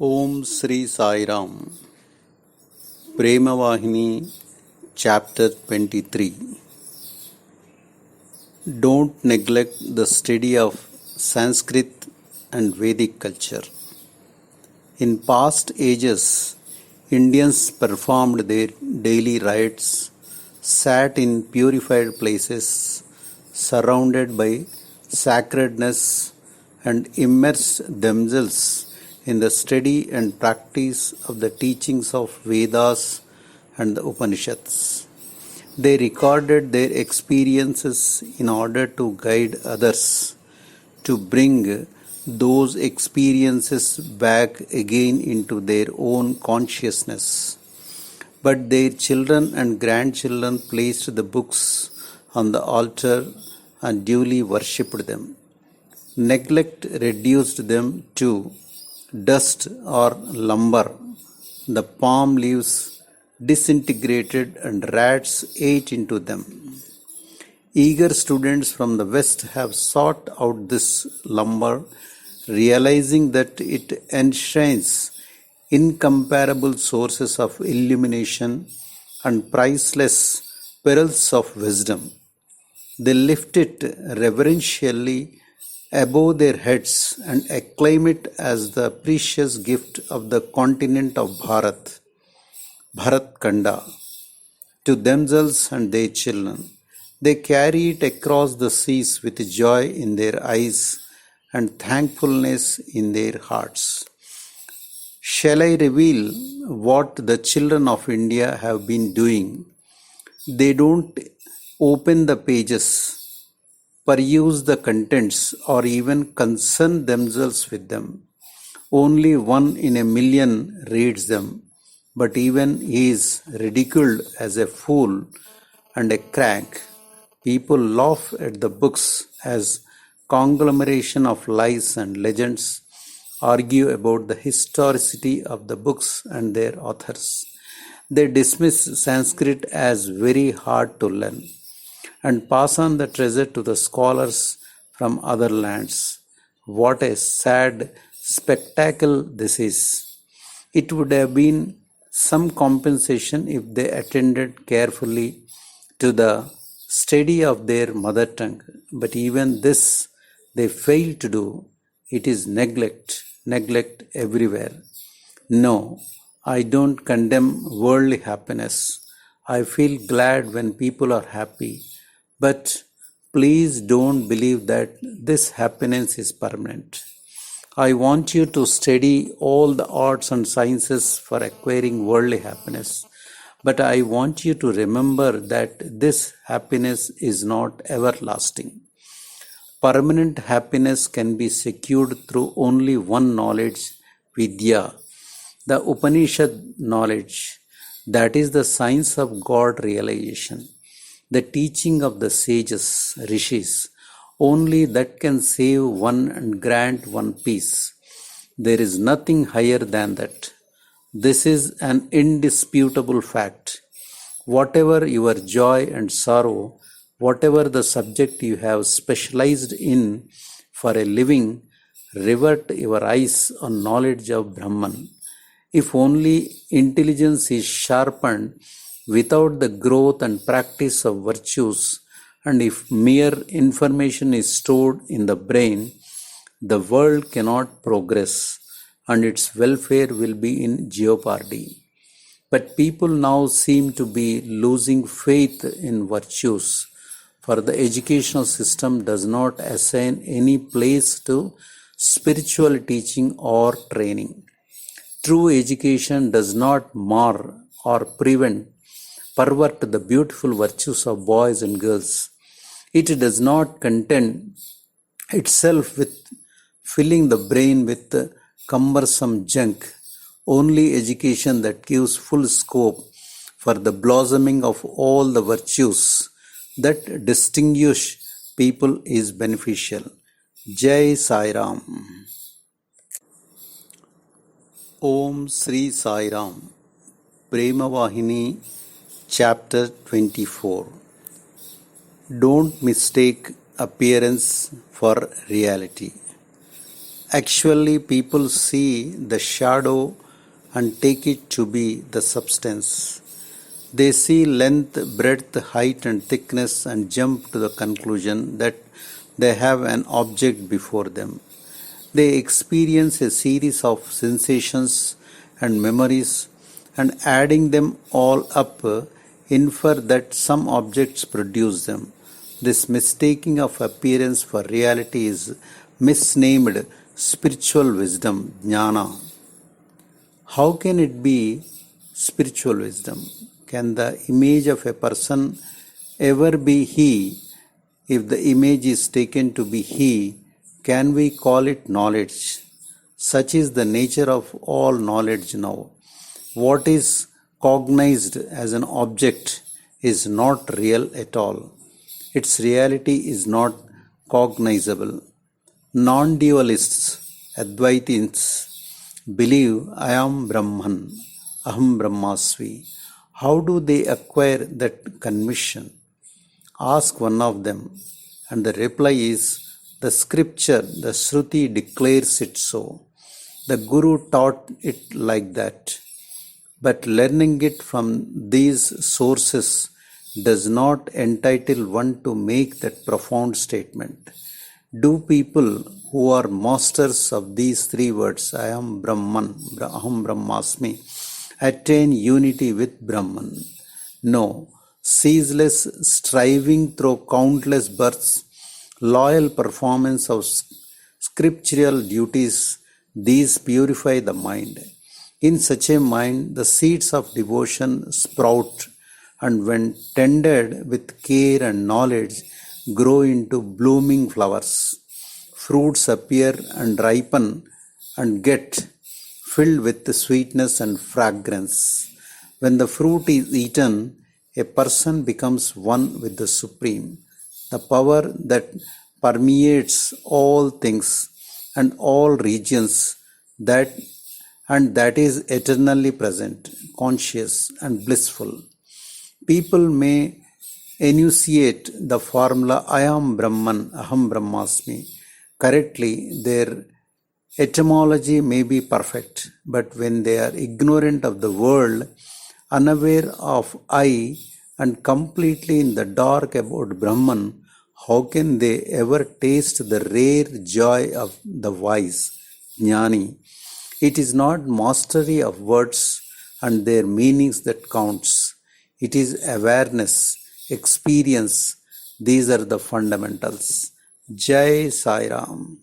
Om Sri Sai Ram. Premavahini, Chapter 23. Don't neglect the study of Sanskrit and Vedic culture. In past ages, Indians performed their daily rites, sat in purified places, surrounded by sacredness, and immersed themselves in the study and practice of the teachings of Vedas and the Upanishads. They recorded their experiences in order to guide others, to bring those experiences back again into their own consciousness. But their children and grandchildren placed the books on the altar and duly worshipped them. Neglect reduced them to dust or lumber. The palm leaves disintegrated and rats ate into them. Eager students from the West have sought out this lumber, realizing that it enshrines incomparable sources of illumination and priceless pearls of wisdom. They lift it reverentially above their heads and acclaim it as the precious gift of the continent of Bharat, Bharat Khanda, to themselves and their children. They carry it across the seas with joy in their eyes and thankfulness in their hearts. Shall I reveal what the children of India have been doing? They don't open the pages, peruse the contents, or even concern themselves with them. Only 1 in a million reads them, but even he is ridiculed as a fool and a crank. People laugh at the books as conglomeration of lies and legends, argue about the historicity of the books and their authors. They dismiss Sanskrit as very hard to learn and pass on the treasure to the scholars from other lands. What a sad spectacle this is! It would have been some compensation if they attended carefully to the study of their mother tongue, but even this they fail to do. It is neglect everywhere. No, I don't condemn worldly happiness. I feel glad when people are happy. But please don't believe that this happiness is permanent. I want you to study all the arts and sciences for acquiring worldly happiness. But I want you to remember that this happiness is not everlasting. Permanent happiness can be secured through only one knowledge, Vidya, the Upanishad knowledge, that is the science of God realization. The teaching of the sages, rishis, only that can save one and grant one peace. There is nothing higher than that. This is an indisputable fact. Whatever your joy and sorrow, whatever the subject you have specialized in for a living, revert your eyes on knowledge of Brahman. If only intelligence is sharpened without the growth and practice of virtues, and if mere information is stored in the brain, the world cannot progress and its welfare will be in jeopardy. But people now seem to be losing faith in virtues, for the educational system does not assign any place to spiritual teaching or training. True education does not mar or pervert the beautiful virtues of boys and girls. It does not content itself with filling the brain with cumbersome junk. Only education that gives full scope for the blossoming of all the virtues that distinguish people is beneficial. Jai Sai Ram. Om Sri Sai Ram. Premavahini, Chapter 24. Don't mistake appearance for reality. Actually, people see the shadow and take it to be the substance. They see length, breadth, height, and thickness and jump to the conclusion that they have an object before them. They experience a series of sensations and memories, and adding them all up, infer that some objects produce them. This mistaking of appearance for reality is misnamed spiritual wisdom, jnana. How can it be spiritual wisdom? Can the image of a person ever be he? If the image is taken to be he, can we call it knowledge? Such is the nature of all knowledge now. What is cognized as an object is not real at all. Its reality is not cognizable. Non dualists, Advaitins, believe I am Brahman, Aham Brahmasvi. How do they acquire that conviction? Ask one of them, and the reply is the scripture, the Shruti declares it so. The Guru taught it like that. But learning it from these sources does not entitle one to make that profound statement. Do people who are masters of these three words, I am Brahman, Aham Brahmasmi, attain unity with Brahman? No. Ceaseless striving through countless births, loyal performance of scriptural duties, these purify the mind. In such a mind, the seeds of devotion sprout, and when tended with care and knowledge, grow into blooming flowers. Fruits appear and ripen and get filled with sweetness and fragrance. When the fruit is eaten, a person becomes one with the Supreme, the power that permeates all things and all regions, that is eternally present, conscious, and blissful. People may enunciate the formula I am Brahman, Aham Brahmasmi correctly. Their etymology may be perfect, but when they are ignorant of the world, unaware of I, and completely in the dark about Brahman, how can they ever taste the rare joy of the wise, Jnani? It is not mastery of words and their meanings that counts. It is awareness, experience. These are the fundamentals. Jai Sai Ram.